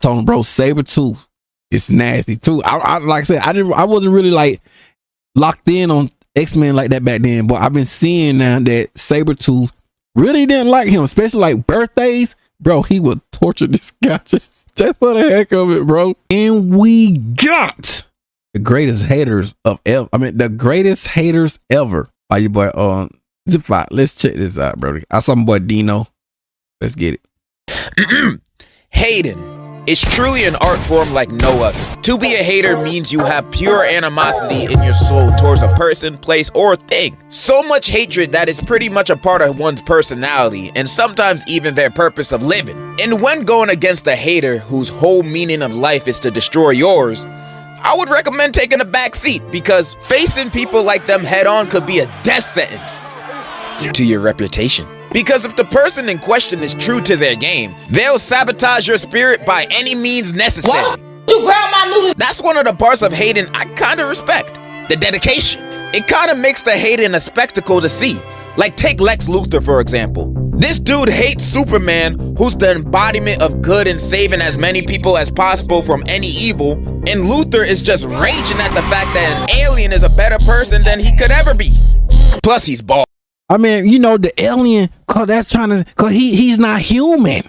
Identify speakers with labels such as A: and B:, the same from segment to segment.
A: told him, bro, Sabretooth is nasty too. I like I said, I wasn't really like locked in on X-Men like that back then, but I've been seeing now that Sabretooth really didn't like him, especially like birthdays. Bro, he would torture this guy just for the heck of it, bro. And we got the greatest haters of ever. I mean, the greatest haters ever. By your boy Zip 5. Let's check this out, bro. I saw my boy Dino. Let's get it.
B: Hating is truly an art form like no other. To be a hater means you have pure animosity in your soul towards a person, place, or thing. So much hatred that is pretty much a part of one's personality, and sometimes even their purpose of living. And when going against a hater whose whole meaning of life is to destroy yours, I would recommend taking a back seat, because facing people like them head on could be a death sentence to your reputation. Because if the person in question is true to their game, they'll sabotage your spirit by any means necessary. Why you grab my noodles? That's one of the parts of hating I kinda respect. The dedication. It kinda makes the hating a spectacle to see. Like take Lex Luthor for example. This dude hates Superman, who's the embodiment of good and saving as many people as possible from any evil, and Luthor is just raging at the fact that an alien is a better person than he could ever be. Plus he's bald.
A: I mean, you know, the alien, cause he's not human.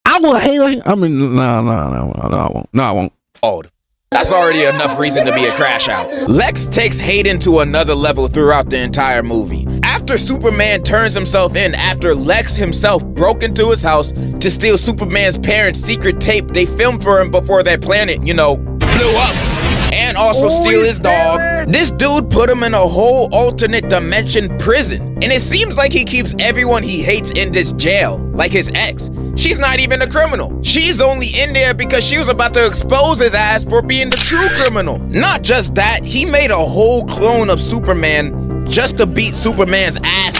A: I will hate him. I mean, no, I won't. No, I won't.
B: Oh, that's already enough reason to be a crash out. Lex takes Hayden to another level throughout the entire movie. After Superman turns himself in, after Lex himself broke into his house to steal Superman's parents' secret tape they filmed for him before their planet, you know, blew up. And also steal his dog. This dude put him in a whole alternate dimension prison. And it seems like he keeps everyone he hates in this jail, like his ex. She's not even a criminal. She's only in there because she was about to expose his ass for being the true criminal. Not just that, he made a whole clone of Superman just to beat Superman's ass.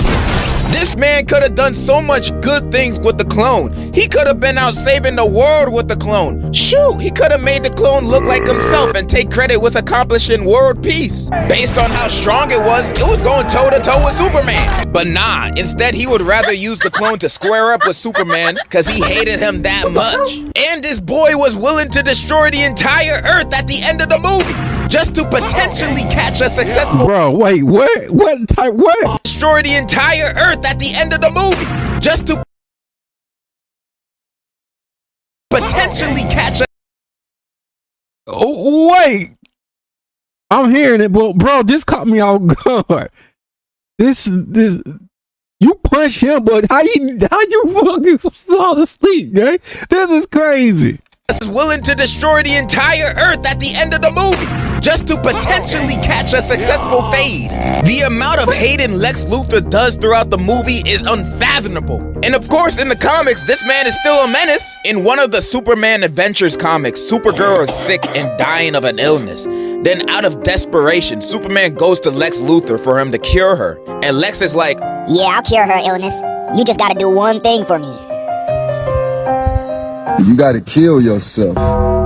B: This man could have done so much good things with the clone. He could have been out saving the world with the clone. Shoot, he could have made the clone look like himself and take credit with accomplishing world peace. Based on how strong it was going toe to toe with Superman. But nah, instead he would rather use the clone to square up with Superman because he hated him that much. And this boy was willing to destroy the entire Earth at the end of the movie just to potentially catch a successful—
A: Bro, wait, what? What?
B: Destroy the entire Earth at the end of the movie just to potentially catch a—
A: Oh, wait. I'm hearing it, but bro, this caught me off guard. This, you punch him, but how you fucking fall asleep, gang? This is crazy.
B: Is willing to destroy the entire Earth at the end of the movie just to potentially catch a successful fade. The amount of hating Lex Luthor does throughout the movie is unfathomable. And of course, in the comics, this man is still a menace. In one of the Superman Adventures comics, Supergirl is sick and dying of an illness. Then out of desperation, Superman goes to Lex Luthor for him to cure her. And Lex is like,
C: yeah, I'll cure her illness. You just gotta do one thing for me.
D: You gotta kill yourself.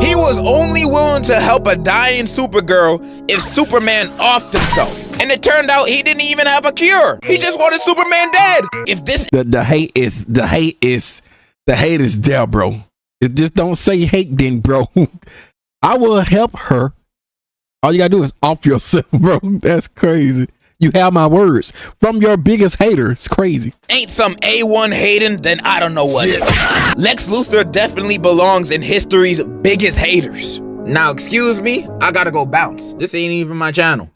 B: He was only willing to help a dying Supergirl if Superman offed himself. And it turned out he didn't even have a cure. He just wanted Superman dead. If this—
A: The hate is there, bro. It just don't say hate then, bro. I will help her. All you gotta do is off yourself, bro. That's crazy. You have my words from your biggest hater. It's crazy.
B: Ain't some A1 hating, then I don't know what is. Lex Luthor definitely belongs in history's biggest haters. Now, excuse me, I gotta go bounce. This ain't even my channel.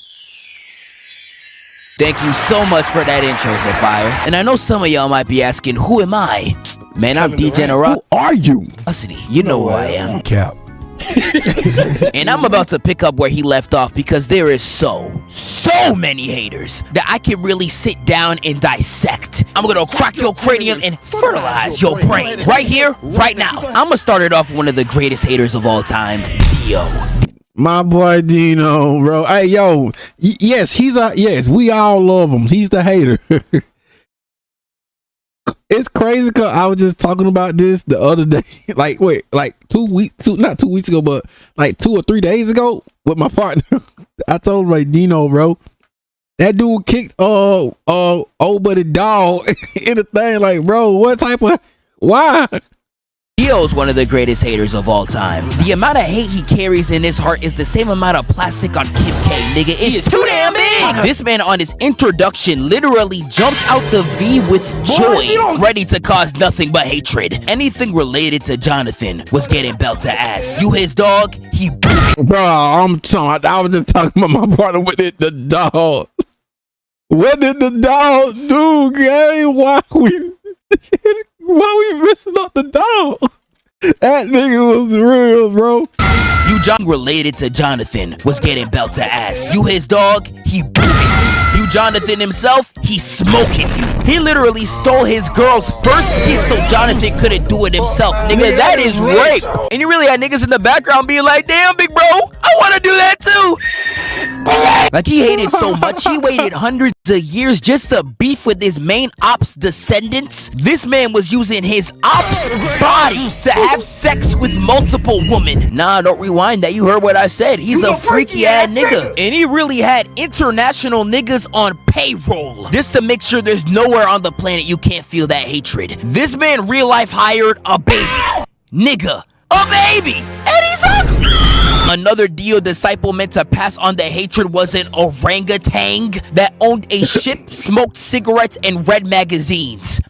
E: Thank you so much for that intro, Sapphire. And I know some of y'all might be asking, who am I? Man, I'm Degenerocity.
A: Who are you?
E: You know who I am.
A: Cap.
E: And I'm about to pick up where he left off because there is so many haters that I can really sit down and dissect. I'm gonna crack your cranium and fertilize your brain right here, right now. I'm gonna start it off with one of the greatest haters of all time, Dio.
A: My boy Dino, bro. Hey, yo. Yes, yes, we all love him. He's the hater. It's crazy because I was just talking about this the other day. Like 2 weeks, not 2 weeks ago, but like 2 or 3 days ago with my partner. I told him, like, Dino, bro, that dude kicked old buddy dog in the thing. Like, bro, what type of— why?
E: Dio's one of the greatest haters of all time. The amount of hate he carries in his heart is the same amount of plastic on Kim K, nigga. It's too damn big! This man on his introduction literally jumped out the V with joy, ready to cause nothing but hatred. Anything related to Jonathan was getting belt to ass. You his dog, he
A: Bro, I was just talking about my partner with the dog. What did the dog do, gang? Why we messing up the dog? That nigga was real, bro.
E: You John related to Jonathan was getting belt to ass. You his dog, he booping. You Jonathan himself, he smoking you. He literally stole his girl's first kiss so Jonathan couldn't do it himself. Nigga, that is rape. And you really had niggas in the background being like, damn, big bro, I want to do that too. Like, he hated so much, he waited hundreds of years just to beef with his main ops descendants. This man was using his ops body to have sex with multiple women. Nah, don't rewind that. You heard what I said. He's a freaky ass nigga. And he really had international niggas on payroll just to make sure there's nowhere on the planet you can't feel that hatred. This man real life hired a baby. Nigga, a baby. And he's ugly. Another Dio disciple meant to pass on the hatred was an orangutan that owned a ship, smoked cigarettes, and read magazines.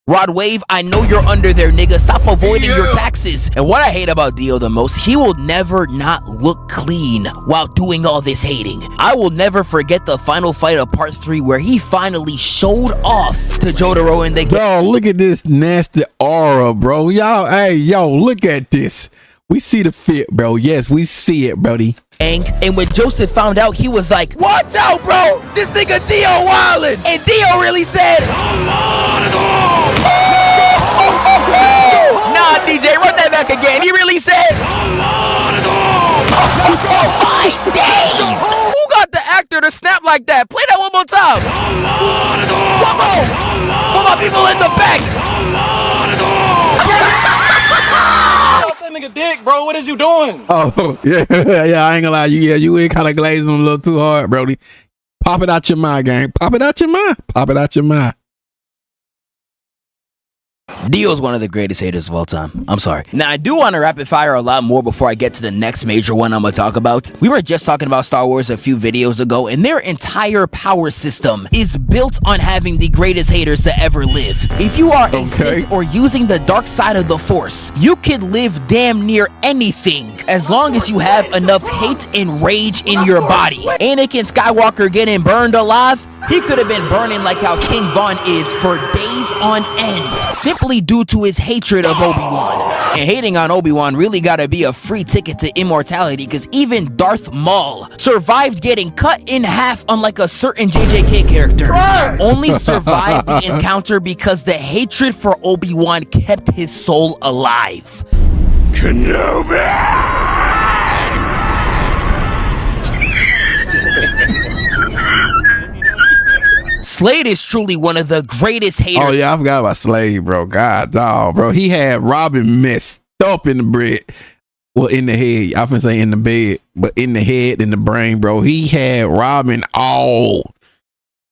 E: Rod Wave, I know you're under there, nigga. Stop avoiding your taxes. And what I hate about Dio the most, he will never not look clean while doing all this hating. I will never forget the final fight of part 3 where he finally showed off to Jotaro in the game.
A: Bro, look at this nasty aura, bro. Y'all, hey, yo, look at this. We see the fit, bro. Yes, we see it, brody.
E: And when Joseph found out, he was like, watch out, bro. This nigga Dio wildin'. And Dio really said, nah, DJ, run that back again. He really said, oh my days. Who got the actor to snap like that? Play that one more time. One more. For my people in the back.
F: Nigga dick, bro. What is you doing?
A: Oh, yeah, I ain't gonna lie. You ain't kind of glazing him a little too hard, brody. Pop it out your mind, gang. Pop it out your mind. Pop it out your mind.
E: Dio's one of the greatest haters of all time. I'm sorry. Now, I do want to rapid fire a lot more before I get to the next major one I'm going to talk about. We were just talking about Star Wars a few videos ago, and their entire power system is built on having the greatest haters to ever live. If you are a Sith or using the dark side of the Force, you can live damn near anything as long as you have enough hate and rage in your body. Anakin Skywalker getting burned alive, he could have been burning like how King Von is for days on end, simply due to his hatred of Obi-Wan. And hating on Obi-Wan really gotta be a free ticket to immortality, because even Darth Maul survived getting cut in half, unlike a certain JJK character. Only survived the encounter because the hatred for Obi-Wan kept his soul alive. Kenobi! Slade is truly one of the greatest haters.
A: Oh yeah, I forgot about Slade, bro. God, dog, bro. He had Robin messed up in the bread. Well, in the head. I often say in the bed, but in the head, in the brain, bro. He had Robin all.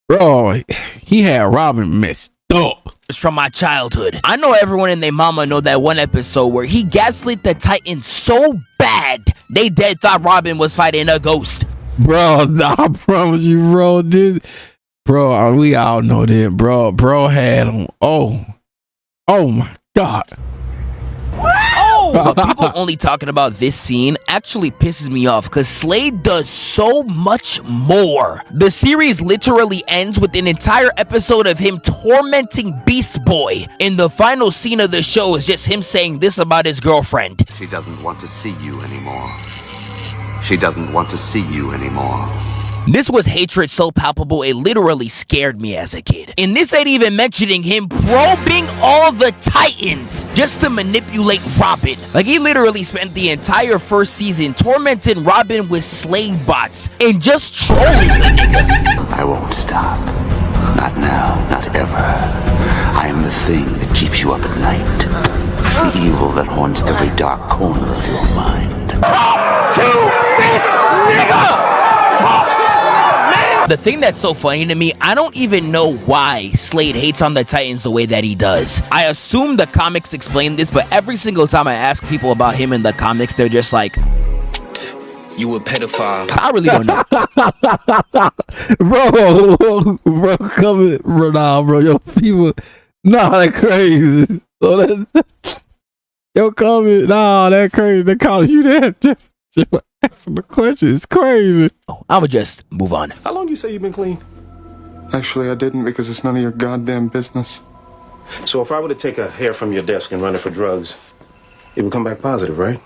A: Bro, he had Robin messed up.
E: It's from my childhood. I know everyone and their mama know that one episode where he gaslit the Titan so bad, they dead thought Robin was fighting a ghost.
A: Bro, I promise you, bro, this... Bro, we all know that, bro. Bro had him. Oh my God.
E: But people only talking about this scene actually pisses me off, because Slade does so much more. The series literally ends with an entire episode of him tormenting Beast Boy. And the final scene of the show is just him saying this about his girlfriend.
G: She doesn't want to see you anymore. She doesn't want to see you anymore.
E: This was hatred so palpable it literally scared me as a kid. And this ain't even mentioning him probing all the Titans just to manipulate Robin. Like, he literally spent the entire first season tormenting Robin with Slade bots and just trolling the nigga.
G: I won't stop. Not now, not ever. I am the thing that keeps you up at night. The evil that haunts every dark corner of your mind.
F: Talk to this nigga! Talk to this nigga, man!
E: The thing that's so funny to me, I don't even know why Slade hates on the Titans the way that he does. I assume the comics explain this, but every single time I ask people about him in the comics, they're just like,
F: you a pedophile.
E: I really don't know.
A: bro, come bro, nah, bro, yo, people, nah, that crazy. So that, yo, comment, nah, that crazy. They calling you that just for asking the question. It's crazy.
E: I'ma just move on.
H: How long you say you've been clean?
I: Actually, I didn't because it's none of your goddamn business.
H: So if I were to take a hair from your desk and run it for drugs, it would come back positive, right?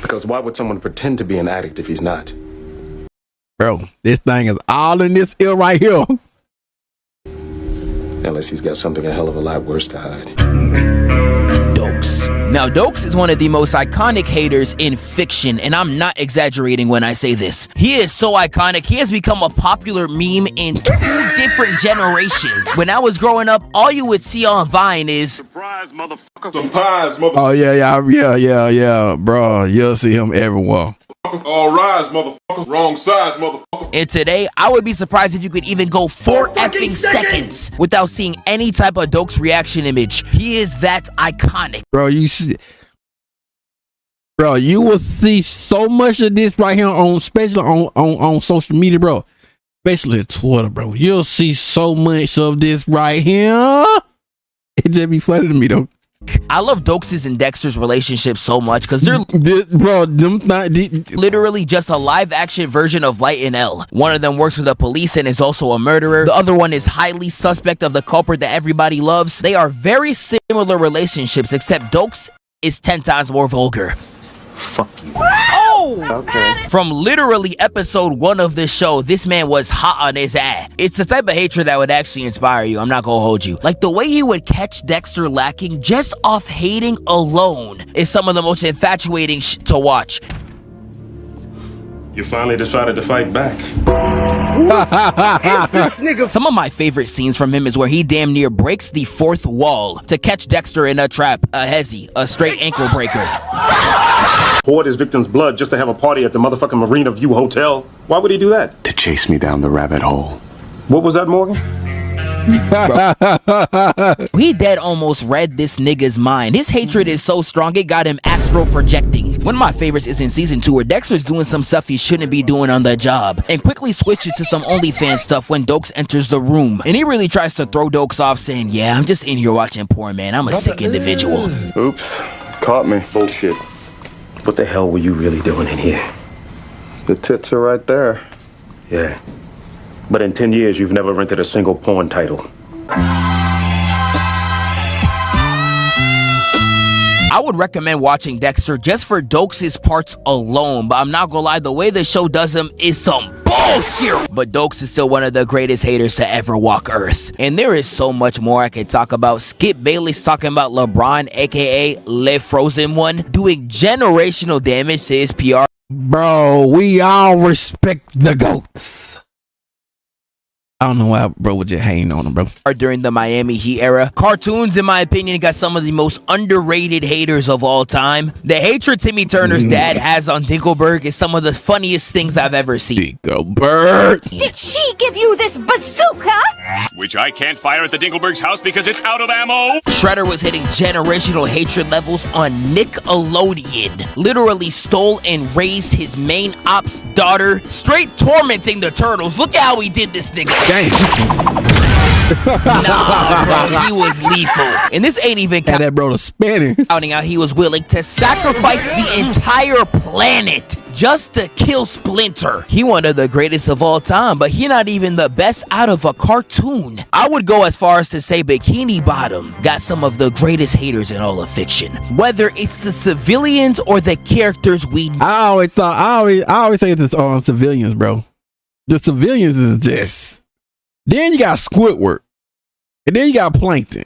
H: Because why would someone pretend to be an addict if he's not?
A: Bro, this thing is all in this ear right here.
H: Unless he's got something a hell of a lot worse to hide.
E: Doakes. Now, Doakes is one of the most iconic haters in fiction, and I'm not exaggerating when I say this. He is so iconic, he has become a popular meme in 2 different generations. When I was growing up, all you would see on Vine is
J: surprise, motherfucker. Surprise, motherfucker.
A: Oh, yeah, bro. You'll see him everywhere.
J: All rise, motherfucker. Wrong size, motherfucker.
E: And today, I would be surprised if you could even go 4 effing seconds without seeing any type of Doakes reaction image. He is that iconic.
A: Bro, you will see so much of this right here on, especially on social media, bro. Especially Twitter, bro. You'll see so much of this right here. It just be funny to me, though.
E: I love Doakes' and Dexter's relationship so much because they're literally just a live action version of Light and L. One of them works for the police and is also a murderer. The other one is highly suspect of the culprit that everybody loves. They are very similar relationships, except Doakes is 10 times more vulgar.
H: Fuck you.
E: Oh!
H: Okay.
E: From literally episode 1 of this show, this man was hot on his ass. It's the type of hatred that would actually inspire you, I'm not gonna hold you. Like the way he would catch Dexter lacking just off hating alone is some of the most infatuating shit to watch.
H: You finally decided to fight back.
E: Some of my favorite scenes from him is where he damn near breaks the 4th wall to catch Dexter in a trap, a hezzy, a straight ankle breaker.
H: Poured his victim's blood just to have a party at the motherfucking Marina View Hotel. Why would he do that?
G: To chase me down the rabbit hole.
H: What was that, Morgan?
E: He dead almost read this nigga's mind. His hatred is so strong it got him astral projecting. One of my favorites is in season 2 where Dexter's doing some stuff he shouldn't be doing on the job and quickly switches to some OnlyFans stuff when Doakes enters the room. And he really tries to throw Doakes off saying, yeah, I'm just in here watching porn, man. I'm a sick individual.
H: Oops. Caught me. Bullshit. What the hell were you really doing in here?
I: The tits are right there.
H: Yeah. But in 10 years, you've never rented a single porn title.
E: I would recommend watching Dexter just for Doakes' parts alone, but I'm not gonna lie, the way the show does him is some bullshit. But Doakes is still one of the greatest haters to ever walk Earth. And there is so much more I could talk about. Skip Bayless talking about LeBron, aka Le Frozen One, doing generational damage to his PR.
A: Bro, we all respect the GOATs. I don't know why bro was just hating on him, bro.
E: During the Miami Heat era, cartoons, in my opinion, got some of the most underrated haters of all time. The hatred Timmy Turner's dad has on Dinkelberg is some of the funniest things I've ever seen.
A: Dinkelberg.
K: Did she give you this bazooka?
J: Which I can't fire at the Dinkelberg's house because it's out of ammo.
E: Shredder was hitting generational hatred levels on Nickelodeon. Literally stole and raised his main op's daughter, straight tormenting the Turtles. Look at how he did this nigga.
A: Dang.
E: Nah, bro, he was lethal. And this ain't even
A: Had that bro spinning.
E: counting out he was willing to sacrifice the entire planet just to kill Splinter. He one of the greatest of all time, but he not even the best out of a cartoon. I would go as far as to say Bikini Bottom got some of the greatest haters in all of fiction. Whether it's the civilians or the characters we know.
A: I always say this on civilians, bro. The civilians is just. Then you got Squidward. And then you got Plankton.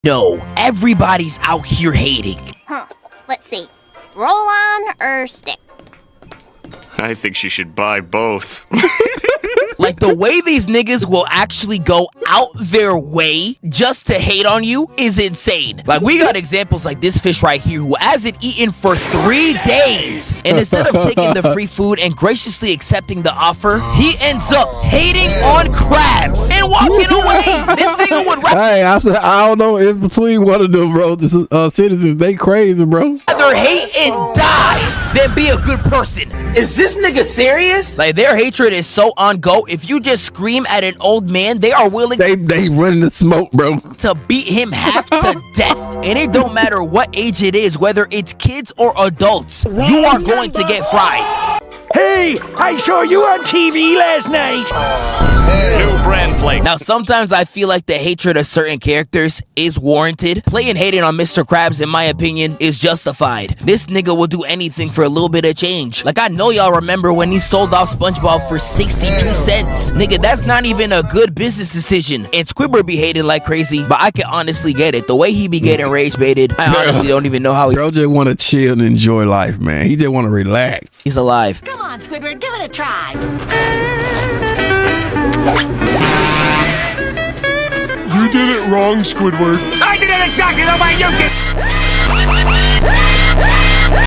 E: No, everybody's out here hating.
K: Huh. Let's see. Roll on or stick?
J: I think she should buy both.
E: Like, the way these niggas will actually go out their way just to hate on you is insane. Like, we got examples like this fish right here who hasn't eaten for 3 days. And instead of taking the free food and graciously accepting the offer, he ends up hating on crabs and walking away. This nigga would
A: Hey, I said, I don't know in between one of them, bro. Just, citizens, they crazy, bro.
E: rather hate and die than be a good person.
L: Is this nigga serious?
E: Like, their hatred is so on go. If you just scream at an old man, they are willing
A: they running the smoke, bro,
E: to beat him half to death. And it don't matter what age it is, whether it's kids or adults, you are going to get fried.
L: Hey, I saw you on TV last night.
J: New brand plate.
E: Now, sometimes I feel like the hatred of certain characters is warranted. Playing hating on Mr. Krabs, in my opinion, is justified. This nigga will do anything for a little bit of change. Like, I know y'all remember when he sold off SpongeBob for 62 cents. Nigga, that's not even a good business decision. And Squidward be hating like crazy, but I can honestly get it. The way he be getting rage baited, I honestly don't even know how he...
A: Bro just want to chill and enjoy life, man. He just want to relax.
E: He's alive.
K: Come on, Squidward, give it a try.
I: You did it wrong, Squidward.
L: I did it exactly the way you did.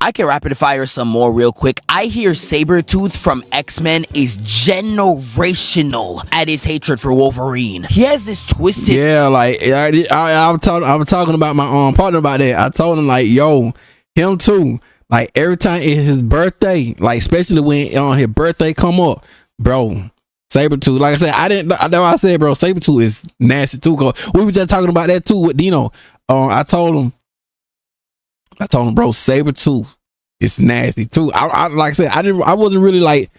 E: I can rapid fire some more real quick. I hear Sabretooth from X-Men is generational at his hatred for Wolverine. He has this twisted...
A: Yeah, like, I was talking about my partner about that. I told him, like, yo, him too. Like, every time it's his birthday, like, especially when on his birthday come up, bro, Sabretooth, like I said, I know I said, bro, Sabretooth is nasty too. Cause we were just talking about that too with Dino. I told him, bro, Sabretooth is nasty too. I like I said, I wasn't really like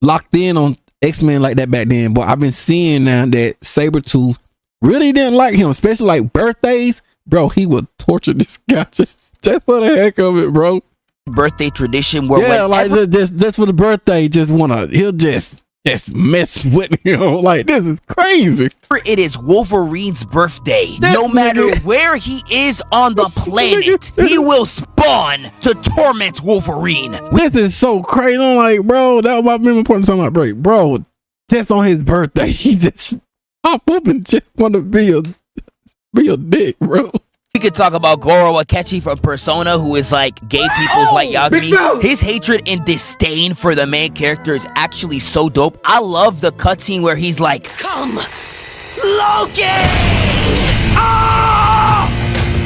A: locked in on X-Men like that back then, but I've been seeing now that Sabretooth really didn't like him, especially like birthdays, bro. He would torture this guy just for the heck of it, bro.
E: Birthday tradition where
A: like just for the birthday, he'll just mess with him. Like, this is crazy.
E: It is Wolverine's birthday. No matter where he is on the planet, he will spawn to torment Wolverine.
A: This is so crazy. I'm like, bro, that was my memory point of time. Like, bro, just on his birthday, he just pop up and just want to be a dick, bro.
E: We could talk about Goro Akechi from Persona, who is like gay people's Light Yagami. His hatred and disdain for the main character is actually so dope. I love the cutscene where he's like, "Come, Loki!"
L: Oh!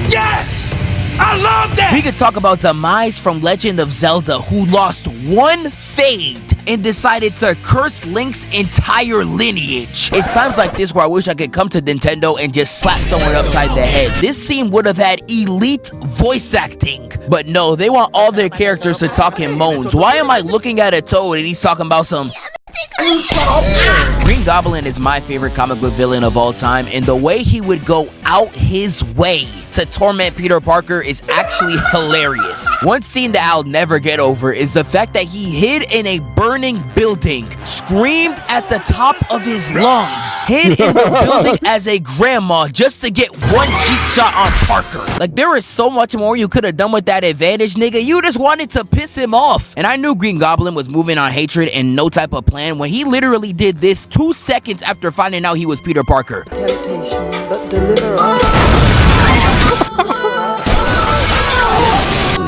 L: Yes! I love that!
E: We could talk about Demise from Legend of Zelda, who lost one fade and decided to curse Link's entire lineage. It's times like this where I wish I could come to Nintendo and just slap someone upside the head. This scene would have had elite voice acting, but no, they want all their characters to talk in moans. Why am I looking at a Toad and he's talking about some... Green Goblin is my favorite comic book villain of all time, and the way he would go out his way to torment Peter Parker is actually hilarious. One scene that I'll never get over is the fact that he hid in a burning building, screamed at the top of his lungs, hid in the building as a grandma just to get one cheap shot on Parker. Like, there is so much more you could have done with that advantage, nigga. You just wanted to piss him off. And I knew Green Goblin was moving on hatred and no type of plan when he literally did this 2 seconds after finding out he was Peter Parker.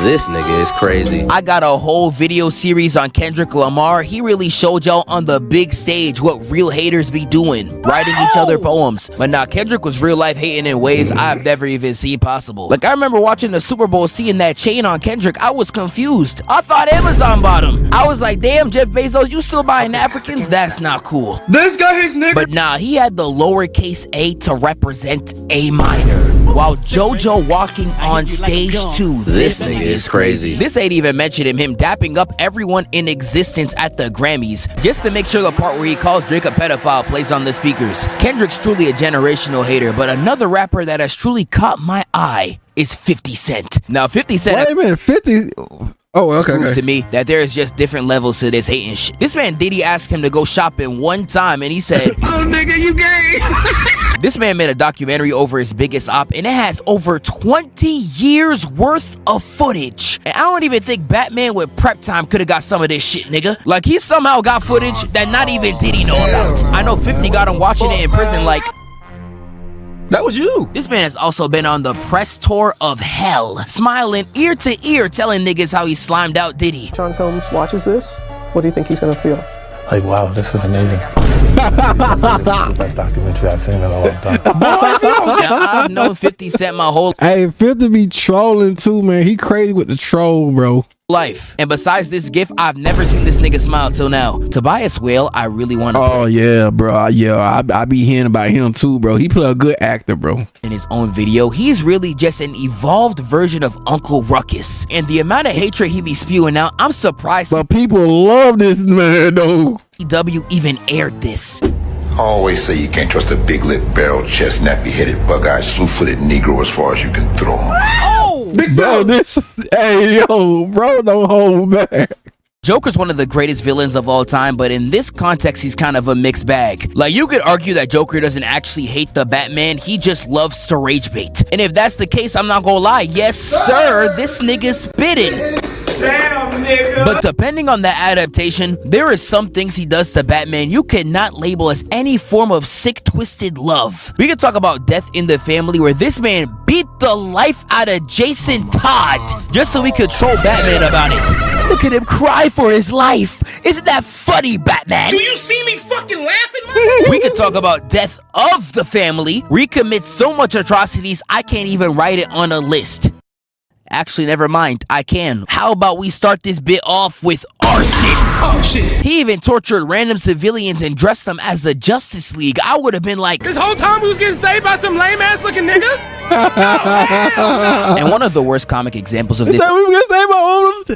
M: This nigga is crazy.
E: I got a whole video series on Kendrick Lamar. He really showed y'all on the big stage what real haters be doing, writing each other poems. But now Kendrick was real life hating in ways I've never even seen possible. Like, I remember watching the Super Bowl, seeing that chain on Kendrick. I was confused. I thought Amazon bought him. I was like, damn, Jeff Bezos, you still buying Africans? That's not cool.
L: This guy is nigga.
E: But nah, he had the lowercase a to represent A minor, while JoJo walking on stage too.
M: This nigga is crazy.
E: This ain't even mentioning him dapping up everyone in existence at the Grammys, just to make sure the part where he calls Drake a pedophile plays on the speakers. Kendrick's truly a generational hater, but another rapper that has truly caught my eye is 50 Cent. Now, 50 Cent...
A: Wait a minute, 50... Oh, okay.
E: Proves to me that there is just different levels to this hating shit. This man Diddy asked him to go shopping one time and he said,
L: "Oh nigga, you gay."
E: This man made a documentary over his biggest op and it has over 20 years worth of footage. And I don't even think Batman with prep time could have got some of this shit, nigga. Like he somehow got footage that not even Diddy know about. I know 50 got him watching it in prison like,
A: that was you.
E: This man has also been on the press tour of hell, smiling ear to ear, telling niggas how he slimed out Diddy.
N: Sean Combs watches this, what do you think he's gonna feel?
O: Like, wow, this is amazing. This is the best documentary I've seen in a long time.
E: Now, I've known 50 Cent my whole
A: Hey, 50 be trolling too, man. He crazy with the troll, bro.
E: life. And besides this gift, I've never seen this nigga smile till now. Tobias Whale, I really want to.
A: Oh, yeah, bro. Yeah, I be hearing about him too, bro. He play a good actor, bro.
E: In his own video, he's really just an evolved version of Uncle Ruckus. And the amount of hatred he be spewing out, I'm surprised.
A: But people love this man, though.
E: CW even aired this.
G: I always say you can't trust a big-lipped, barrel-chest, nappy-headed, bug-eyed, slew-footed Negro as far as you can throw him.
E: Oh!
A: Big bro, hey, yo, bro, don't hold back.
E: Joker's one of the greatest villains of all time, but in this context, he's kind of a mixed bag. Like, you could argue that Joker doesn't actually hate the Batman, he just loves to rage bait. And if that's the case, I'm not gonna lie, yes sir, this nigga's spitting.
L: Damn, nigga.
E: But depending on the adaptation, there are some things he does to Batman you cannot label as any form of sick, twisted love. We could talk about Death in the Family, where this man beat the life out of Jason Todd just so he could troll Batman about it. Look at him cry for his life. Isn't that funny, Batman?
L: Do you see me fucking laughing, man?
E: We could talk about Death of the Family, where he commits so much atrocities I can't even write it on a list. Actually, never mind, I can. How about we start this bit off with arson?
L: Oh shit.
E: He even tortured random civilians and dressed them as the Justice League. I would have been like,
L: This whole time we was getting saved by some lame ass looking niggas?
E: And one of the worst comic examples of this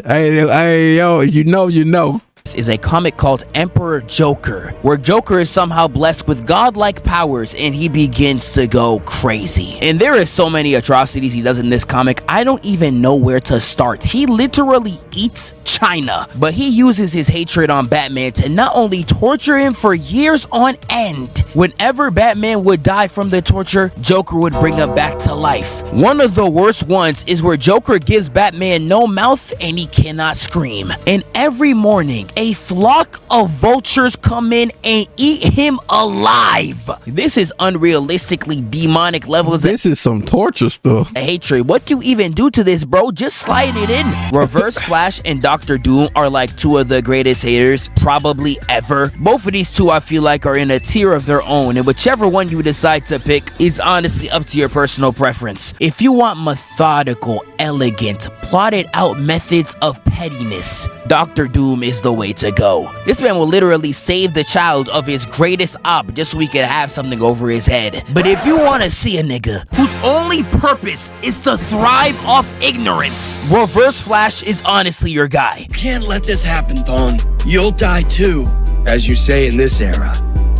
A: Hey, yo, you know.
E: is a comic called Emperor Joker, where Joker is somehow blessed with godlike powers and he begins to go crazy. And there is so many atrocities he does in this comic, I don't even know where to start. He literally eats China, but he uses his hatred on Batman to not only torture him for years on end. Whenever Batman would die from the torture, Joker would bring him back to life. One of the worst ones is where Joker gives Batman no mouth and he cannot scream. And every morning, a flock of vultures come in and eat him alive. This is unrealistically demonic levels.
A: This is some torture stuff.
E: Hatred. What do you even do to this, bro? Just slide it in. Reverse Flash and Dr. Doom are like two of the greatest haters probably ever. Both of these two I feel like are in a tier of their own, and whichever one you decide to pick is honestly up to your personal preference. If you want methodical, elegant, plotted out methods of pettiness, Dr. Doom is the way to go. This man will literally save the child of his greatest op just so he could have something over his head. But if you want to see a nigga whose only purpose is to thrive off ignorance, Reverse Flash is honestly your guy.
L: Can't let this happen, Thawne. You'll die too. As you say in this era,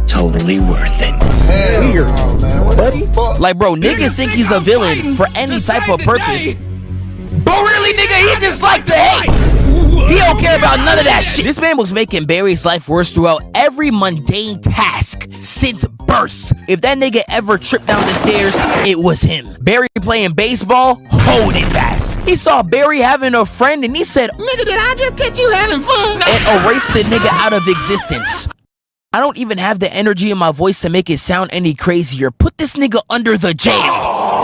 L: totally worth it.
A: Weird, buddy.
E: Like, bro, niggas think he's a villain for any type of purpose. But really, nigga, he just like to hate. He don't care about none of that shit. This man was making Barry's life worse throughout every mundane task since birth. If that nigga ever tripped down the stairs, it was him. Barry playing baseball, hold his ass. He saw Barry having a friend and he said,
K: Nigga, did I just catch you having fun?
E: And erased the nigga out of existence. I don't even have the energy in my voice to make it sound any crazier. Put this nigga under the jail.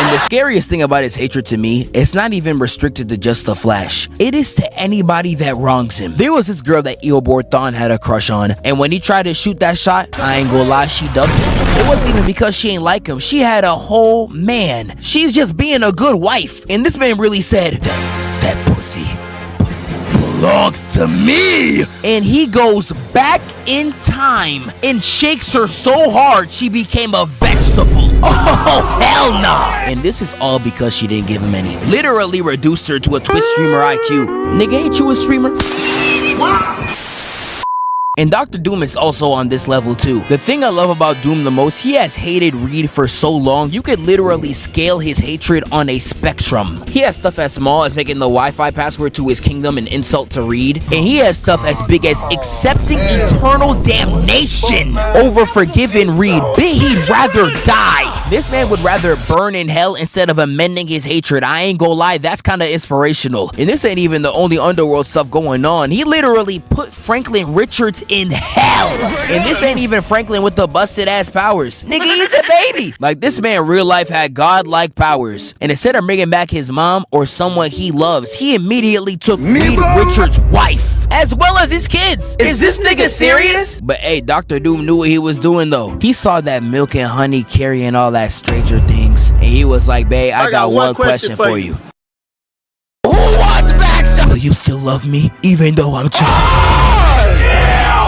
E: And the scariest thing about his hatred to me, it's not even restricted to just the Flash. It is to anybody that wrongs him. There was this girl that Eobard Thawne had a crush on, and when he tried to shoot that shot, I ain't gonna lie, she ducked him. It wasn't even because she ain't like him. She had a whole man. She's just being a good wife. And this man really said, that pussy belongs to me. And he goes back in time and shakes her so hard she became a vegetable. Oh, hell nah. And this is all because she didn't give him any. Literally reduced her to a Twitch streamer IQ. Nigga, ain't you a streamer? And Dr. Doom is also on this level too. The thing I love about Doom the most, he has hated Reed for so long, you could literally scale his hatred on a spectrum. He has stuff as small as making the Wi-Fi password to his kingdom an insult to Reed, and he has stuff as big as accepting eternal damnation over forgiving Reed. He'd rather die. This man would rather burn in hell instead of amending his hatred. I ain't gonna lie, that's kind of inspirational. And this ain't even the only underworld stuff going on. He literally put Franklin Richards in hell. And this ain't even Franklin with the busted ass powers. Nigga, he's a baby. Like, this man real life had godlike powers. And instead of bringing back his mom or someone he loves, he immediately took Reed Richards' wife, as well as his kids. Is this nigga serious? But hey, Dr. Doom knew what he was doing though. He saw that milk and honey carrying all that Stranger Things, and he was like, babe, I got one question for you. Who wants back? Will you still love me even though I'm chopped?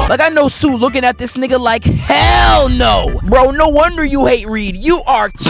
E: Like, I know Sue looking at this nigga like, hell no. Bro, no wonder you hate Reed. You are chopped.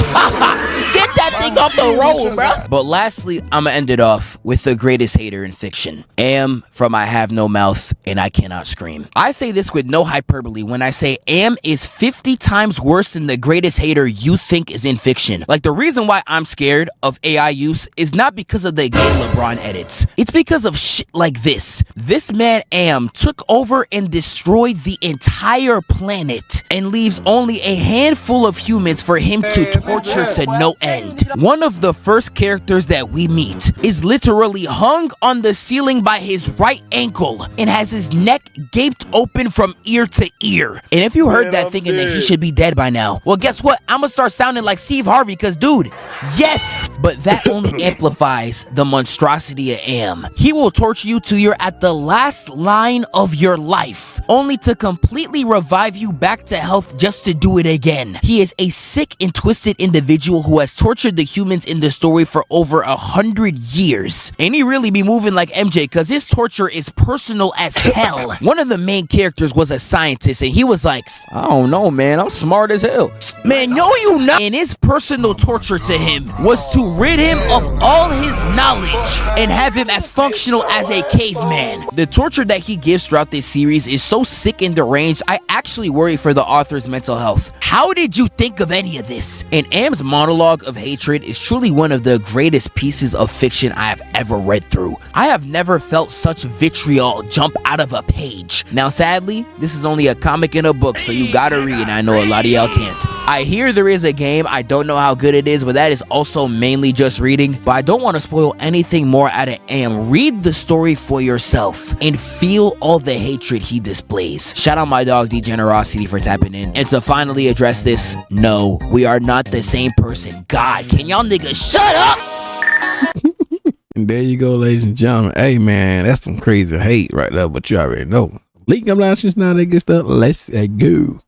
E: Get that thing off the road, bro. But lastly, I'ma end it off with the greatest hater in fiction. Am from I have no mouth and I cannot scream. I say this with no hyperbole when I say Am is 50 times worse than the greatest hater you think is in fiction. Like, the reason why I'm scared of AI use is not because of the gay LeBron edits. It's because of shit like this. This man Am took over and destroyed the entire planet and leaves only a handful of humans for him to torture to no end. One of the first characters that we meet is literally hung on the ceiling by his right ankle and has his neck gaped open from ear to ear. And if you heard that thinking that he should be dead by now, well, guess what? I'm gonna start sounding like Steve Harvey, because dude, yes, but that only amplifies the monstrosity of Am. He will torture you till you're at the last line of your life, only to completely revive you back to health just to do it again. He is a sick and twisted individual who has tortured the humans in the story for over 100 years. And he really be moving like MJ, because his torture is personal as hell. One of the main characters was a scientist, and he was like, I don't know, man, I'm smart as hell. Man, no you not. And his personal torture to him was to rid him of all his knowledge and have him as functional as a caveman. The torture that he gives throughout this series is so sick and deranged, I actually worry for the author's mental health. How did you think of any of this? And Am's monologue of hatred is truly one of the greatest pieces of fiction I have ever read through. I have never felt such vitriol jump out of a page. Now, sadly, this is only a comic and a book, so you gotta read, and I know a lot of y'all can't. I hear there is a game, I don't know how good it is, but that is also mainly just reading. But I don't want to spoil anything more out of Am. Read the story for yourself and feel all the hatred he displays. Shout out my dog Degenerocity for tapping in. And to finally address this, no, we are not the same person. God, can y'all niggas shut up?
A: And there you go, ladies and gentlemen. Hey man, that's some crazy hate right there, but you already know. Link up down now, they get stuff. Let's go.